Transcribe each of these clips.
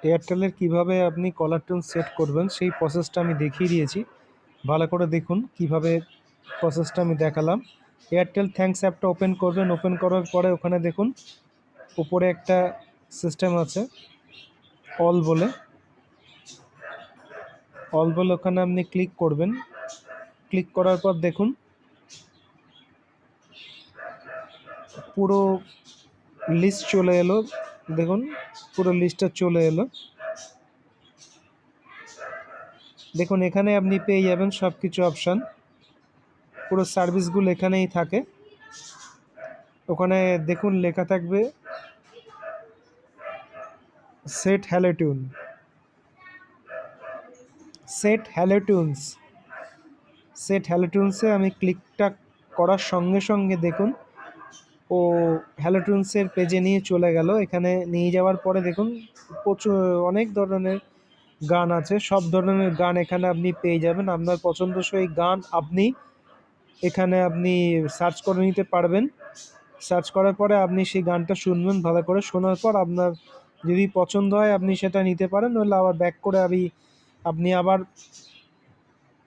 এয়ারটেলের কিভাবে আপনি caller tune set করবেন সেই প্রসেসটা আমি দেখিয়ে দিয়েছি। ভালো করে দেখুন কিভাবে প্রসেসটা আমি দেখালাম। এয়ারটেল থ্যাঙ্কস অ্যাপটা ওপেন করবেন, ওপেন করার পরে ওখানে দেখুন উপরে একটা সিস্টেম আছে অল বলে, ওখানে আপনি ক্লিক করবেন। ক্লিক করার পর দেখুন পুরো লিস্ট চলে এলো, দেখুন পুরো লিস্টটা চলে এলো। দেখুন এখানে আপনি পেয়ে যাবেন সব কিছু অপশান, পুরো সার্ভিসগুলো এখানেই থাকে। ওখানে দেখুন লেখা থাকবে set hello tune, set hello tunes. Set hello টিউনসে আমি ক্লিকটা করার সঙ্গে সঙ্গে দেখুন ও হ্যালো টিউনসের পেজে নিয়ে চলে গেল। এখানে নিয়ে যাওয়ার পরে দেখুন প্রচুর অনেক ধরনের গান আছে, সব ধরনের গান এখানে আপনি পেয়ে যাবেন। আপনার পছন্দসই গান আপনি এখানে সার্চ করে নিতে পারবেন। সার্চ করার পরে আপনি সেই গানটা শুনবেন, ভালো করে শোনার পর আপনার যদি পছন্দ হয় আপনি সেটা নিতে পারেন, নইলে আবার ব্যাক করে আপনি আবার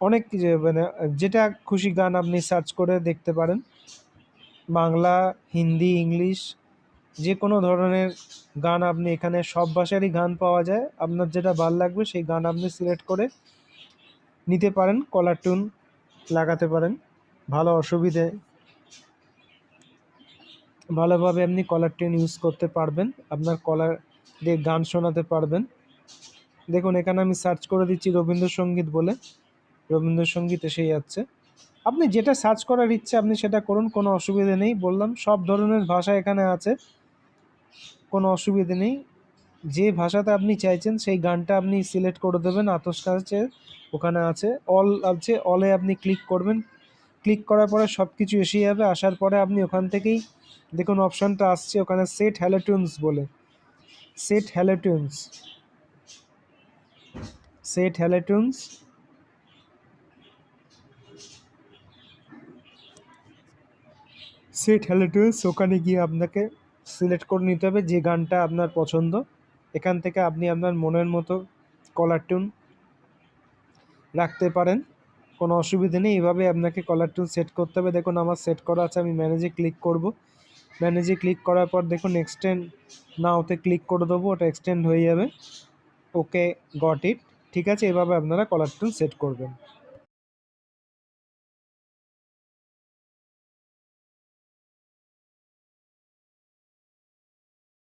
অনেক কিছু মানে যেটা খুশি গান আপনি সার্চ করে দেখতে পারেন। বাংলা, হিন্দি, ইংলিশ যে কোনো ধরনের গান আপনি এখানে সব ভাষারই গান পাওয়া যায়। আপনার যেটা ভালো লাগবে সেই গান আপনি সিলেক্ট করে নিতে পারেন, কলার টিউন লাগাতে পারেন। ভালোভাবে আপনি কলার টিউন ইউজ করতে পারবেন, আপনার কলার দিয়ে গান শোনাতে পারবেন। দেখুন এখানে আমি সার্চ করে দিচ্ছি রবীন্দ্রসঙ্গীত বলে, রবীন্দ্রসঙ্গীত এসে যাচ্ছে। আপনি যেটা সার্চ করার ইচ্ছে আপনি সেটা করুন, কোনো অসুবিধা নেই। বললাম সব ধরনের ভাষা এখানে আছে, কোনো অসুবিধা নেই। যে ভাষাতে আপনি চাইছেন সেই গানটা আপনি সিলেক্ট করে দেবেন। আতস কাছে ওখানে আছে অল আছে, অলে আপনি ক্লিক করবেন। ক্লিক করার পরে সব কিছু এসে যাবে। আসার পরে আপনি ওখান থেকেই দেখুন অপশানটা আসছে ওখানে সেট হ্যালো টিউনস বলে, set hello tunes, set hello tunes. Set hello tunes ওখানে গিয়ে আপনাকে সিলেক্ট করে নিতে হবে যে গানটা আপনার পছন্দ। এখান থেকে আপনি আপনার মনের মতো কলার টিউন রাখতে পারেন, কোনো অসুবিধা নেই। এইভাবে আপনাকে কলার টিউন সেট করতে হবে। দেখুন আমার সেট করা আছে, আমি ম্যানেজে ক্লিক করব। ম্যানেজে ক্লিক করার পর দেখুন এক্সটেন্ড নাওতে ক্লিক করে দেবো, ওটা এক্সটেন্ড হয়ে যাবে। ওকে, গট ইট। ঠিক আছে, এভাবে আপনারা কলার টিউন সেট করবেন।